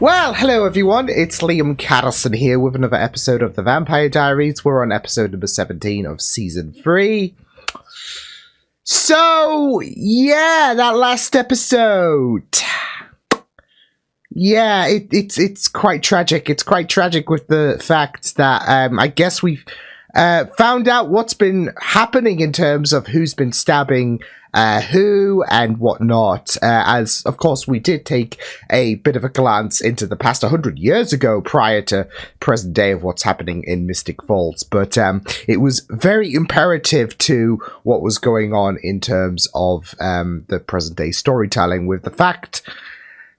Well, hello everyone, it's Liam Carlson here with another episode of the Vampire Diaries. We're on episode number 17 of Season 3. So, yeah, that last episode. Yeah, it's quite tragic. It's quite tragic with the fact that I guess we've found out what's been happening in terms of who's been stabbing who and whatnot, as of course we did take a bit of a glance into the past 100 years ago prior to present day of what's happening in Mystic Falls, but it was very imperative to what was going on in terms of the present day storytelling, with the fact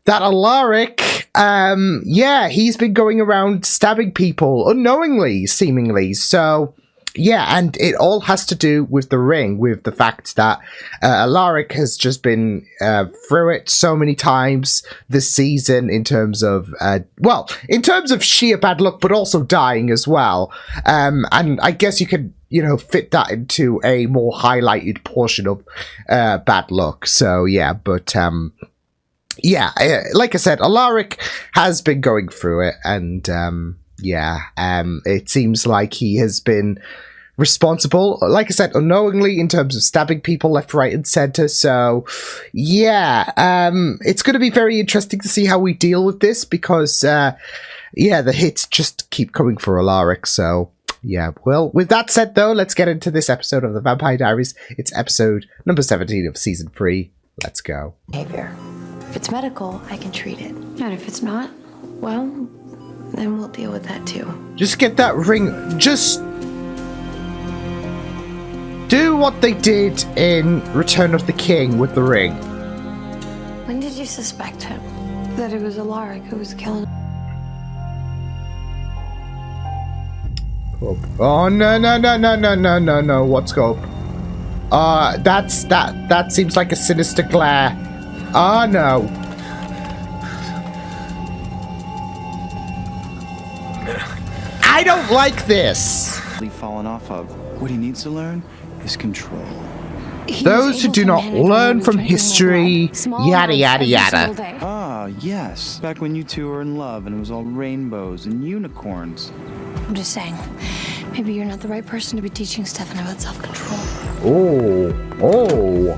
that Alaric, yeah, he's been going around stabbing people unknowingly, seemingly. So, yeah, and it all has to do with the ring, with the fact that Alaric has just been through it so many times this season in terms of, well, in terms of sheer bad luck, but also dying as well. And I guess you could, you know, fit that into a more highlighted portion of bad luck. So, yeah, but yeah, like I said, Alaric has been going through it, and yeah, it seems like he has been responsible, like I said, unknowingly, in terms of stabbing people left, right, and center. So, yeah, it's going to be very interesting to see how we deal with this, because, yeah, the hits just keep coming for Alaric. So, yeah, well, with that said, though, let's get into this episode of the Vampire Diaries. It's episode number 17 of Season 3. Let's go. Behavior. If it's medical, I can treat it. And if it's not, well, then we'll deal with that too. Just get that ring. Just do what they did in Return of the King with the ring. When did you suspect him? That it was Alaric who was killing him? Oh, no. What scope? That seems like a sinister glare. Oh, no. I don't like this. Fallen off of. What he needs to learn is control. Those who do not learn from history, yada yada yada. Ah, yes. Back when you two were in love and it was all rainbows and unicorns. I'm just saying, maybe you're not the right person to be teaching Stefan about self-control. Oh.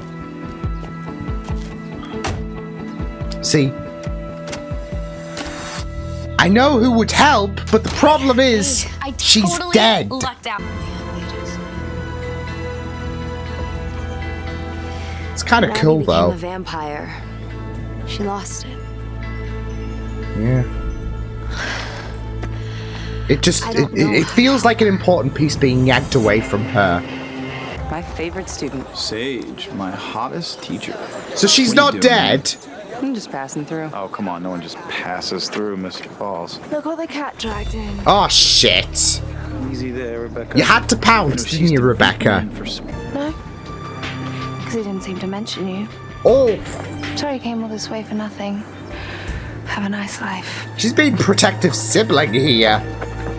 See, I know who would help, but the problem is, she's dead. Lucked out. It's kind of cool, though. A vampire. She lost it. Yeah. It just, it feels like an important piece being yanked away from her. My favorite student. Sage, my hottest teacher. So she's not dead. I'm just passing through. Oh, come on. No one just passes through, Mr. Falls. Look what the cat dragged in. Oh, shit. Easy there, Rebecca. You had to pounce, didn't you, Rebecca? No. Because he didn't seem to mention you. Oh. Sorry you came all this way for nothing. Have a nice life. She's being protective sibling here.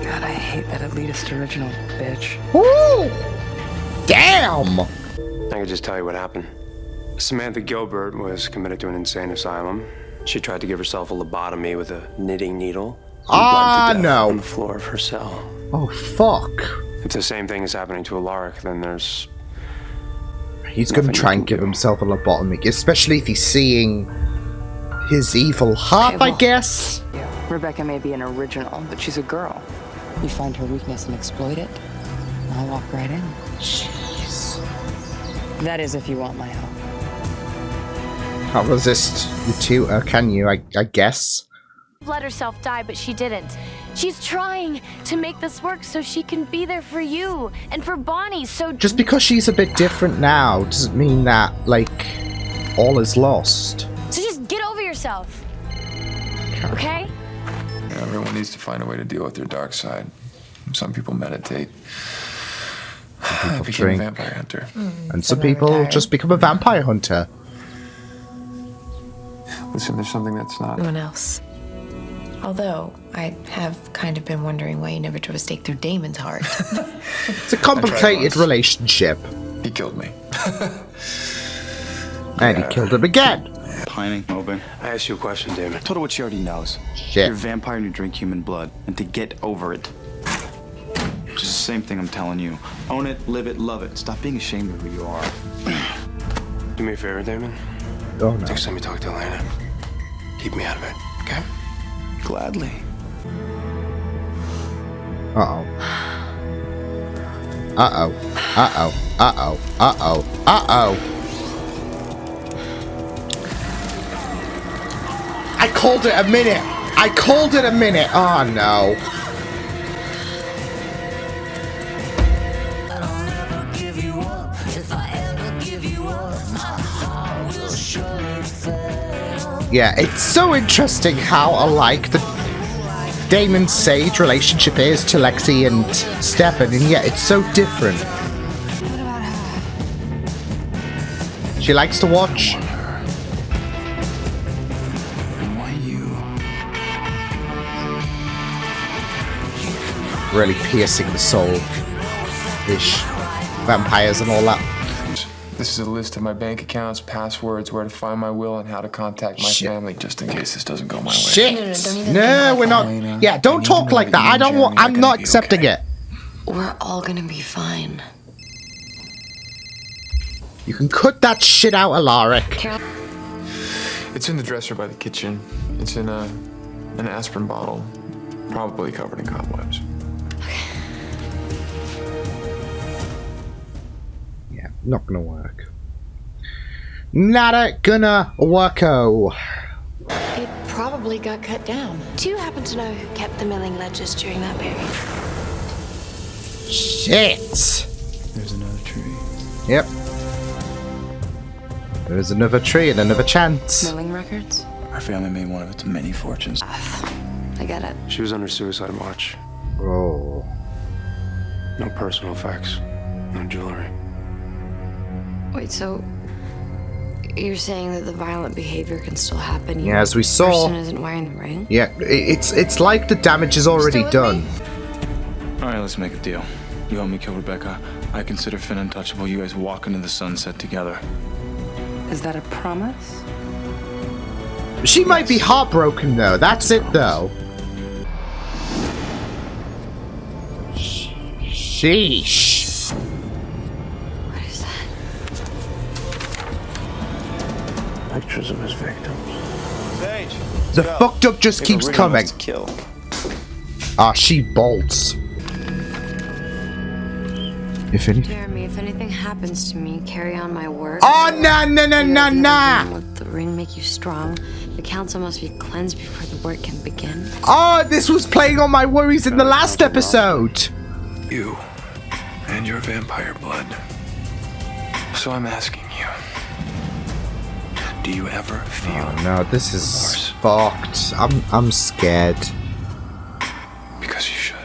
God, I hate that elitist original bitch. Ooh. Damn. I could just tell you what happened. Samantha Gilbert was committed to an insane asylum. She tried to give herself a lobotomy with a knitting needle. Ah, no. On the floor of her cell. Oh, fuck. If the same thing is happening to Alaric, then there's... He's going to try and give himself a lobotomy, especially if he's seeing his evil half, Okay, well, I guess. Rebecca may be an original, but she's a girl. You find her weakness and exploit it, I'll walk right in. Jeez. That is if you want my help. Can't resist the tutor, can you? I guess. Let herself die, but she didn't. She's trying to make this work so she can be there for you and for Bonnie, so... Just because she's a bit different now doesn't mean that, like, all is lost. So just get over yourself. Okay? Yeah, everyone needs to find a way to deal with their dark side. Some people meditate. I became drink. a vampire hunter. And some people just become a vampire hunter. Listen, there's something that's not... Anyone else. Although, I have kind of been wondering why you never drove a stake through Damon's heart. It's a complicated relationship. He killed me. And he killed him again. pining, moping. I asked you a question, Damon. I told her what she already knows. Shit. You're a vampire and you drink human blood. And to get over it. Which is the same thing I'm telling you. Own it, live it, love it. Stop being ashamed of who you are. Do me a favor, Damon. Oh no. Next time you talk to Elena, keep me out of it, okay? Gladly. Uh-oh. Uh-oh. Uh-oh. Uh-oh. Uh-oh. Uh-oh. I called it a minute. I called it a minute. Oh no. Yeah, it's so interesting how alike the Damon Sage relationship is to Lexi and Stefan, and yet it's so different. She likes to watch. Why you? Really piercing the soul. Ish. Vampires and all that. This is a list of my bank accounts, passwords, where to find my will, and how to contact my family, just in case this doesn't go my way. Shit! No, we're not. Yeah, don't talk like that. I don't want. I'm not accepting it. We're all gonna be fine. You can cut that shit out, Alaric. It's in the dresser by the kitchen. It's in an aspirin bottle, probably covered in cobwebs. Yeah, not gonna work. Not gonna work-o. It probably got cut down. Do you happen to know who kept the milling ledgers during that period? Shit! There's another tree. Yep. There's another tree and another chance. Milling records? Our family made one of its many fortunes. I get it. She was under suicide watch. Oh. No personal effects. No jewelry. Wait, so you're saying that the violent behavior can still happen? Yeah, as we The saw. person isn't wearing the ring? Yeah, it's like the damage is already done. All right, let's make a deal. You help me kill Rebecca. I consider Finn untouchable. You guys walk into the sunset together. Is that a promise? She might be heartbroken though. That's it though. Sheesh. What is that? Pictures of his victims. The fucked up just keeps coming. Kill. Ah, she bolts. If anything. Jeremy, if anything happens to me, carry on my work. Oh, nah, nah, nah, nah, nah. Would the ring make you strong? The council must be cleansed before the work can begin. Oh, this was playing on my worries in the last episode. You and your vampire blood. So I'm asking you, do you ever feel Oh no, this is fucked. I'm scared. because you should?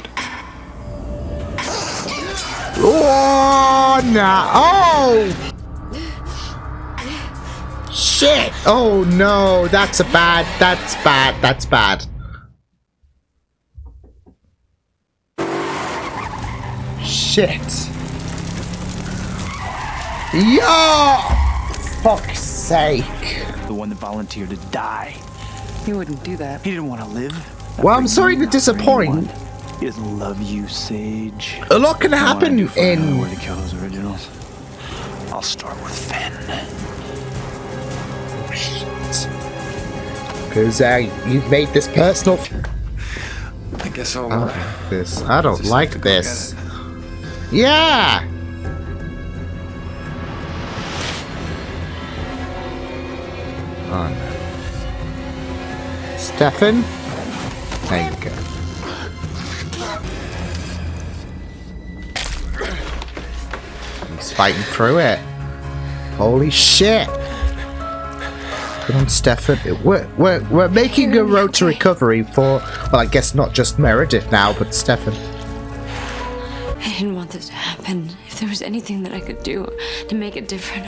Oh, nah. Oh! Shit! Oh no, that's bad. That's bad. That's bad. Shit. Yo! Fuck's sake. The one that volunteered to die. He wouldn't do that. He didn't want to live. Well, I'm sorry to disappoint. He doesn't love you, Sage. A lot can happen Where in. to kill those originals? I'll start with Finn. Because you've made this personal. I guess I'll. I don't like this. I don't just like have to go this. get it. Yeah! Oh no. Stefan? There you go. He's fighting through it. Holy shit! Good on Stefan. We're making a road to recovery for, well, I guess not just Meredith now, but Stefan. I didn't want this to happen. If there was anything that I could do to make it different,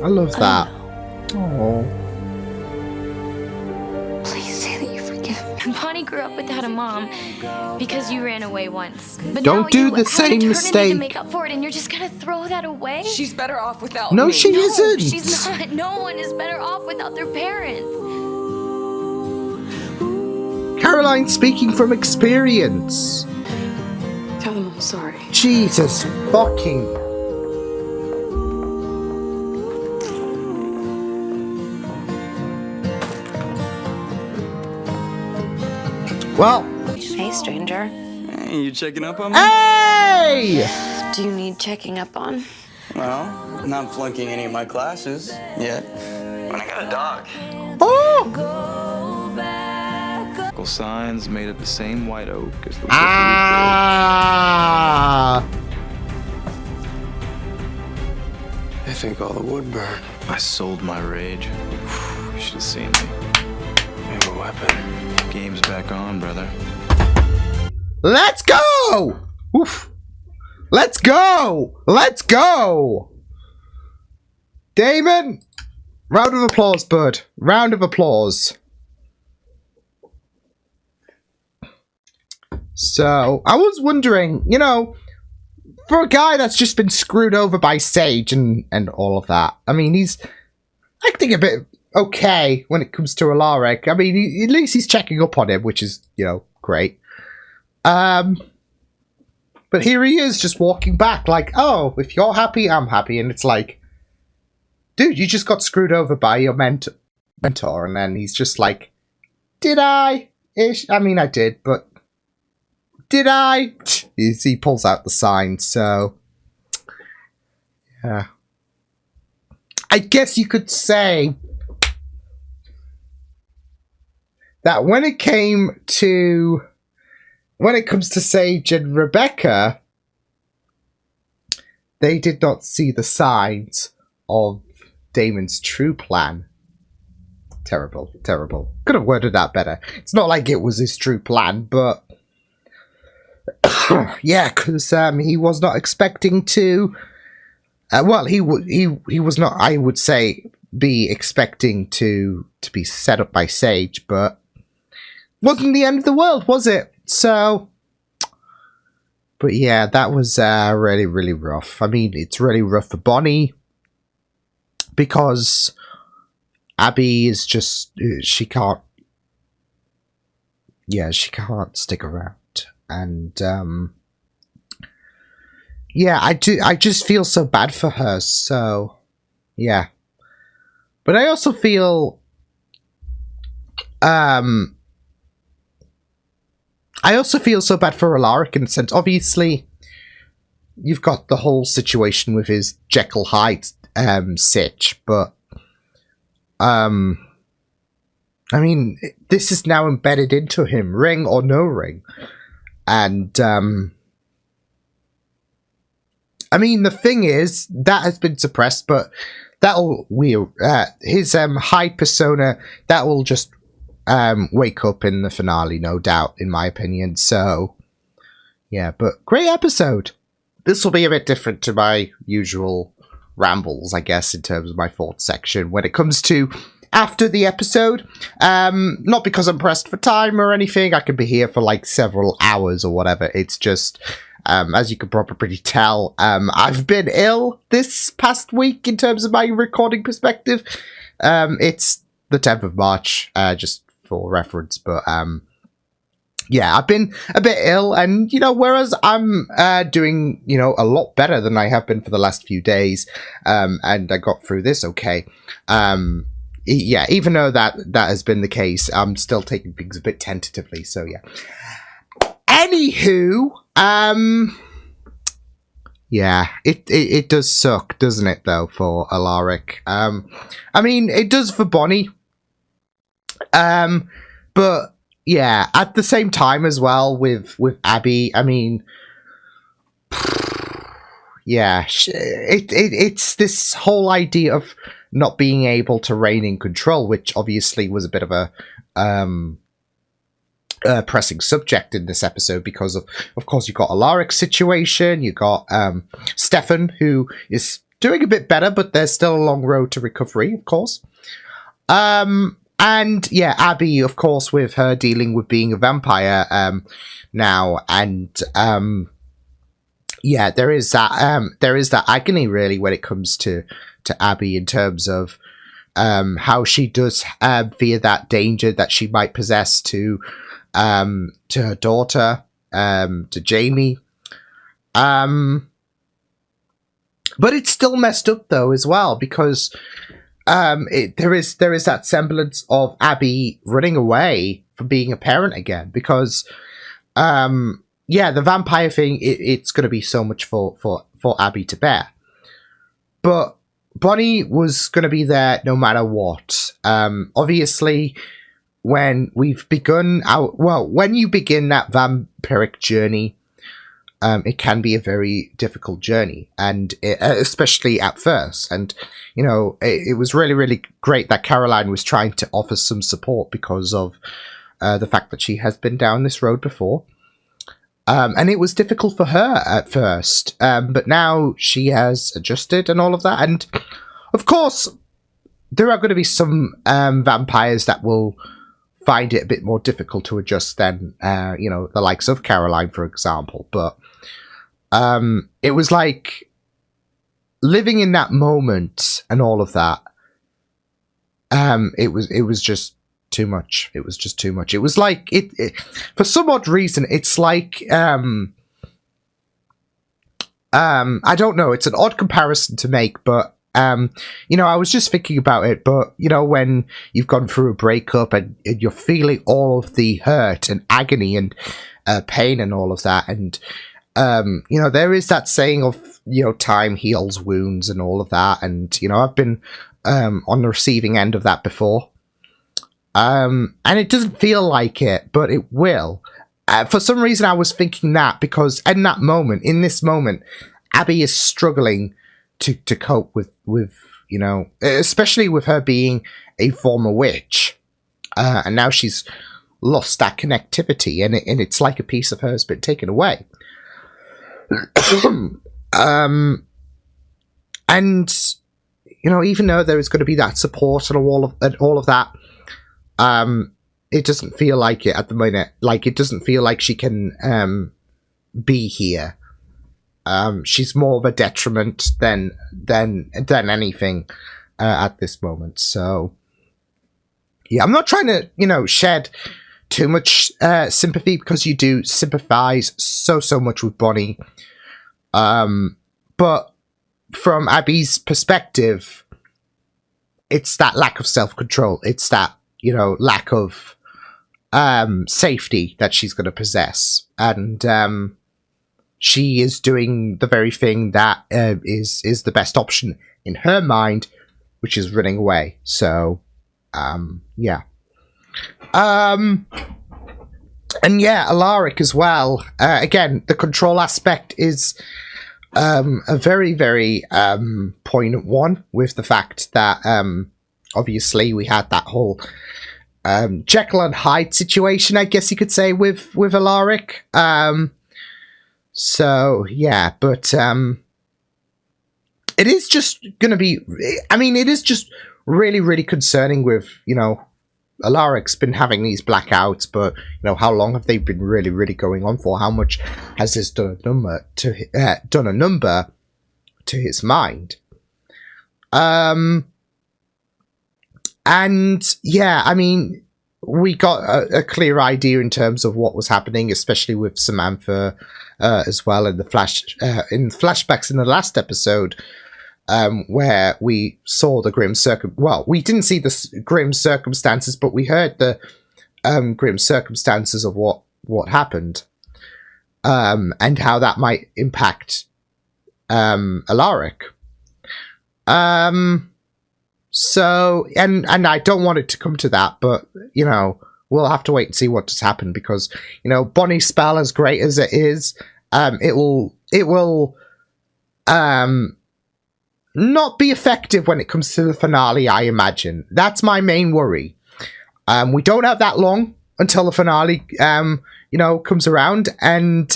I love that. Oh. please say that you forgive me. Bonnie grew up without a mom because you ran away once. But Don't now do you the have same eternity mistake. to make up for it, and you're just gonna throw that away? She's better off without No, me. she isn't. She's not. No one is better off without their parents. Caroline speaking from experience. Tell them I'm sorry. Jesus fucking. Well. Hey, stranger. Hey, you checking up on me? Hey! Do you need checking up on? Well, not flunking any of my classes yet. But I got a dog. Oh! Local signs made of the same white oak as the Ah! They think all the wood burned. I sold my rage. You should have seen me. We have a weapon. Game's back on, brother. Let's go! Oof. Let's go! Let's go! Damon! Round of applause, bud. Round of applause. So, I was wondering, you know, for a guy that's just been screwed over by Sage and all of that, I mean, he's acting a bit okay when it comes to Alaric. I mean, at least he's checking up on him, which is, you know, great. But here he is just walking back like, oh, if you're happy, I'm happy. And it's like, dude, you just got screwed over by your mentor. And then he's just like, did I? Ish. I mean, I did, but did I? He pulls out the sign, so yeah. I guess you could say that when it comes to Sage and Rebecca, they did not see the signs of Damon's true plan. Terrible, terrible. Could have worded that better. It's not like it was his true plan, but yeah, because he was not expecting to. Well, he was not. I would say be expecting to be set up by Sage, but wasn't the end of the world, was it? So, but yeah, that was really, really rough. I mean, it's really rough for Bonnie because Abby is just she can't stick around. And yeah, I just feel so bad for her. So yeah, but I also feel so bad for Alaric in a sense. Obviously, you've got the whole situation with his Jekyll Hyde sitch, but I mean, this is now embedded into him, ring or no ring. And, I mean, the thing is, that has been suppressed, but his Hyde persona, that will just wake up in the finale, no doubt, in my opinion. So, yeah, but great episode. This will be a bit different to my usual rambles, I guess, in terms of my thoughts section when it comes to after the episode. Not because I'm pressed for time or anything. I could be here for like several hours or whatever. It's just, as you can probably tell, I've been ill this past week in terms of my recording perspective. It's the 10th of March, just for reference, but yeah, I've been a bit ill, and you know, whereas I'm doing, you know, a lot better than I have been for the last few days, and I got through this okay. Yeah, even though that has been the case, I'm still taking things a bit tentatively. So yeah. Anywho, yeah, it does suck, doesn't it? Though for Alaric, I mean, it does for Bonnie. But yeah, at the same time as well with Abby, I mean, yeah, it's this whole idea of not being able to reign in control, which obviously was a bit of a pressing subject in this episode because of course, you got Alaric's situation, you got Stefan, who is doing a bit better, but there's still a long road to recovery, of course. And yeah, Abby, of course, with her dealing with being a vampire now, and yeah, there is that agony really when it comes to Abby in terms of how she does fear that danger that she might possess to her daughter, to Jamie. But it's still messed up though as well, because there is that semblance of Abby running away from being a parent again, because yeah, the vampire thing, it's going to be so much for Abby to bear. But Bonnie was going to be there no matter what. Obviously, when we've begun when you begin that vampiric journey, it can be a very difficult journey, and especially at first. And you know, it was really, really great that Caroline was trying to offer some support because of the fact that she has been down this road before. And it was difficult for her at first, but now she has adjusted and all of that. And of course, there are going to be some vampires that will find it a bit more difficult to adjust than, you know, the likes of Caroline, for example. But it was like living in that moment and all of that. It was just too much. It was just too much. It was like it for some odd reason. It's like I don't know. It's an odd comparison to make, but you know, I was just thinking about it. But you know, when you've gone through a breakup and you're feeling all of the hurt and agony and pain and all of that, and you know, there is that saying of, you know, time heals wounds and all of that, and you know, I've been on the receiving end of that before. And it doesn't feel like it, but it will. For some reason, I was thinking that because in that moment, in this moment, Abby is struggling to cope with, you know, especially with her being a former witch. And now she's lost that connectivity, and it's like a piece of her has been taken away. And, you know, even though there is going to be that support and all of that, it doesn't feel like it at the moment. Like, it doesn't feel like she can be here. She's more of a detriment than anything at this moment. So yeah, I'm not trying to, you know, shed too much sympathy, because you do sympathize so much with Bonnie. But from Abby's perspective, it's that lack of self-control. It's that, you know, lack of safety that she's going to possess, and she is doing the very thing that is the best option in her mind, which is running away. So yeah, and yeah, Alaric as well. Again, the control aspect is a very, very poignant one, with the fact that obviously we had that whole Jekyll and Hyde situation, I guess you could say, with Alaric. So yeah, but it is just gonna be, I mean, it is just really, really concerning with, you know, Alaric's been having these blackouts, but you know, how long have they been really, really going on for? How much has this done a number to his mind? And yeah, I mean, we got a clear idea in terms of what was happening, especially with Samantha as well in the flashbacks in the last episode, where we saw the grim we didn't see the grim circumstances, but we heard the grim circumstances of what happened, and how that might impact Alaric. So, and I don't want it to come to that, but, you know, we'll have to wait and see what does happen, because, you know, Bonnie's spell, as great as it is, it will not be effective when it comes to the finale, I imagine. That's my main worry. We don't have that long until the finale, you know, comes around, and,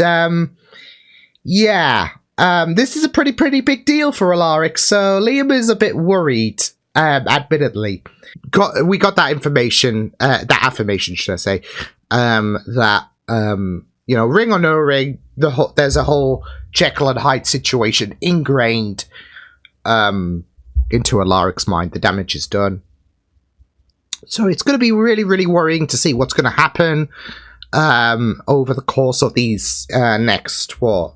yeah, this is a pretty big deal for Alaric, so Liam is a bit worried admittedly. We got that information, that affirmation, should I say, that, you know, ring or no ring, there's a whole Jekyll and Hyde situation ingrained into Alaric's mind. The damage is done. So it's going to be really, really worrying to see what's going to happen over the course of these next, 5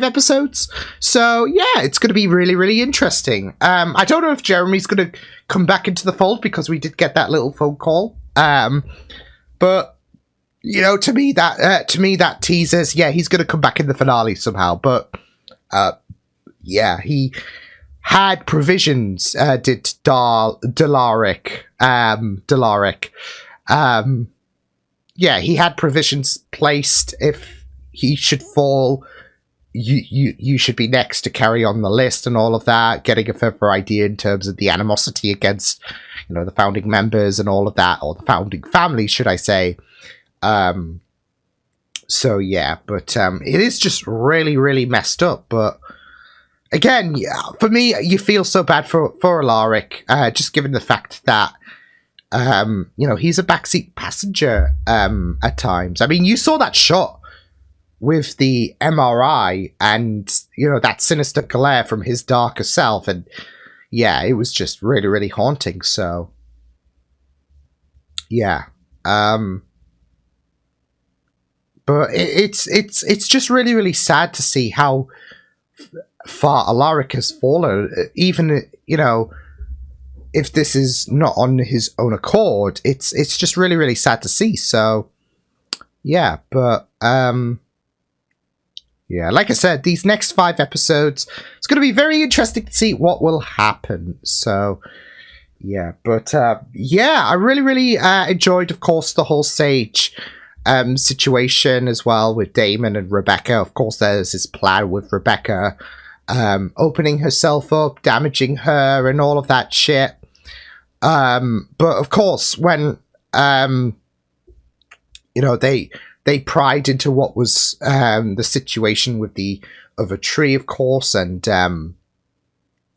episodes. So yeah, it's going to be really, really interesting. I don't know if Jeremy's going to come back into the fold, because we did get that little phone call. But you know, to me that teases, yeah, he's going to come back in the finale somehow. But yeah, he had provisions. Did Dalaric? Yeah, he had provisions placed. If he should fall, you should be next to carry on the list and all of that, getting a further idea in terms of the animosity against, you know, the founding members and all of that, or the founding family, should I say. So yeah, but it is just really, really messed up. But again, yeah, for me, you feel so bad for Alaric, just given the fact that you know, he's a backseat passenger at times. I mean, you saw that shot with the MRI and, you know, that sinister glare from his darker self, and yeah, it was just really, really haunting. So yeah, but it's just really, really sad to see how far Alaric has fallen. Even, you know, if this is not on his own accord, it's just really, really sad to see. So yeah, but yeah, like I said, these next 5 episodes, it's going to be very interesting to see what will happen. So yeah, but yeah, I really, really enjoyed, of course, the whole Sage situation as well with Damon and Rebecca. Of course, there's this plan with Rebecca opening herself up, damaging her, and all of that shit. But of course, when you know, they pried into what was the situation with the other tree, of course, and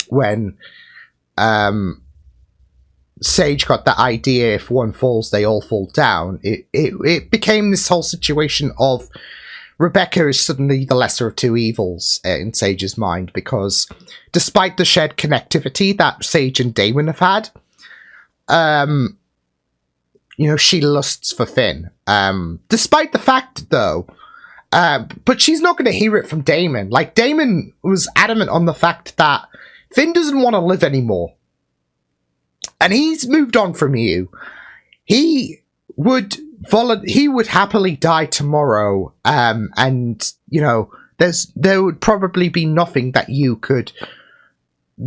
when Sage got that idea, if one falls, they all fall down, it became this whole situation of Rebecca is suddenly the lesser of two evils in Sage's mind, because despite the shared connectivity that Sage and Damon have had, you know, she lusts for Finn. Despite the fact, though, but she's not going to hear it from Damon. Like, Damon was adamant on the fact that Finn doesn't want to live anymore. And he's moved on from you. He would happily die tomorrow. And, you know, there would probably be nothing that you could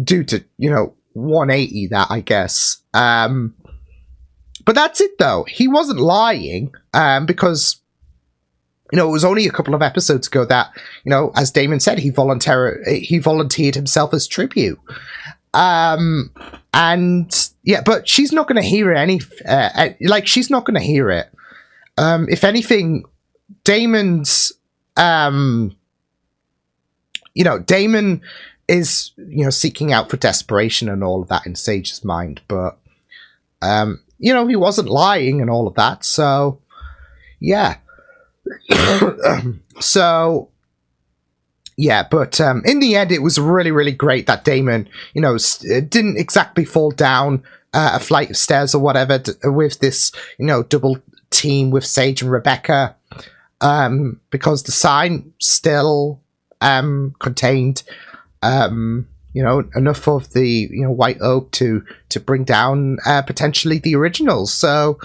do to, you know, 180 that, I guess. But that's it, though. He wasn't lying, because, you know, it was only a couple of episodes ago that, you know, as Damon said, he volunteered himself as tribute. And yeah, but she's not going to hear it she's not going to hear it. If anything, Damon's, you know, Damon is, you know, seeking out for desperation and all of that in Sage's mind, but, you know, he wasn't lying and all of that, so, yeah. So, yeah, but in the end, it was really, really great that Damon, you know, didn't exactly fall down a flight of stairs or whatever with this, you know, double team with Sage and Rebecca, because the sign still contained, you know, enough of the, you know, white oak to bring down potentially the originals. So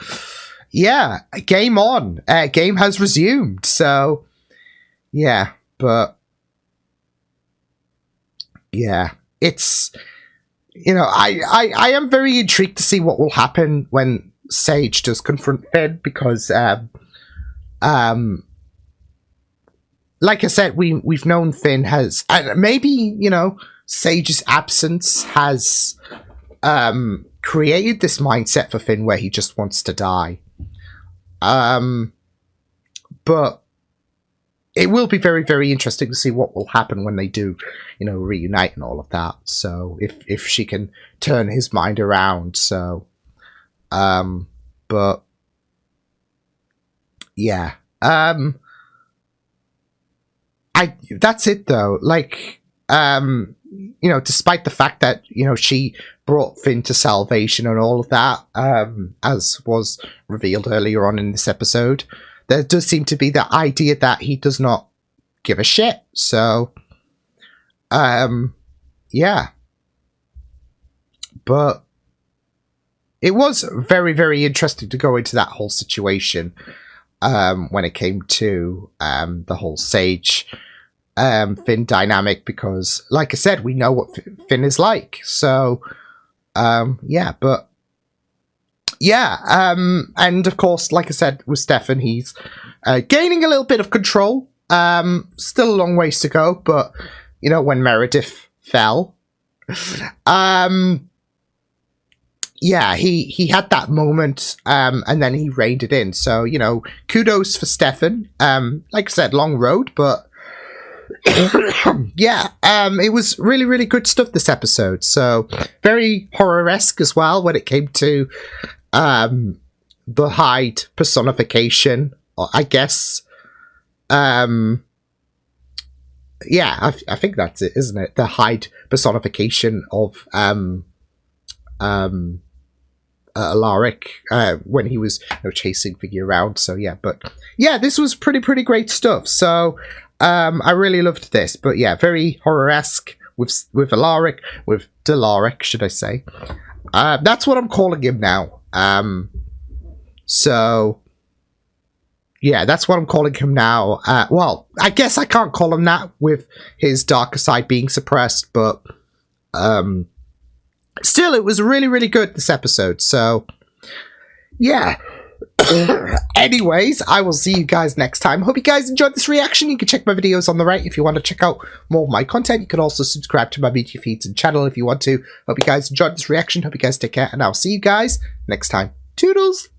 yeah, game on. Game has resumed. So yeah, but yeah, it's, you know, I am very intrigued to see what will happen when Sage does confront Finn, because like I said, we've known Finn has, and maybe, you know, Sage's absence has created this mindset for Finn where he just wants to die. But it will be very, very interesting to see what will happen when they do, you know, reunite and all of that. So if she can turn his mind around. So, but yeah, that's it though. Like, you know, despite the fact that, you know, she brought Finn to salvation and all of that, as was revealed earlier on in this episode, there does seem to be the idea that he does not give a shit. So, yeah. But it was very, very interesting to go into that whole situation, when it came to, the whole Sage Finn dynamic, because like I said, we know what Finn is like. So yeah, but yeah, and of course, like I said, with Stefan, he's gaining a little bit of control. Still a long ways to go, but you know, when Meredith fell, yeah, he had that moment, and then he reined it in. So, you know, kudos for Stefan. Like I said, long road, but yeah, it was really, really good stuff this episode. So very horror-esque as well when it came to the Hyde personification, I guess. Yeah, I think that's it, isn't it? The Hyde personification of Alaric, when he was, you know, chasing Figgy around. So yeah, but yeah, this was pretty great stuff. So I really loved this. But yeah, very horror-esque with Alaric, with Delaric, should I say. That's what I'm calling him now. So yeah, that's what I'm calling him now. Well, I guess I can't call him that with his darker side being suppressed, but still, it was really, really good this episode. So yeah. Anyways, I will see you guys next time. Hope you guys enjoyed this reaction. You can check my videos on the right if you want to check out more of my content. You can also subscribe to my media feeds and channel if you want to. Hope you guys enjoyed this reaction. Hope you guys take care, and I'll see you guys next time. Toodles!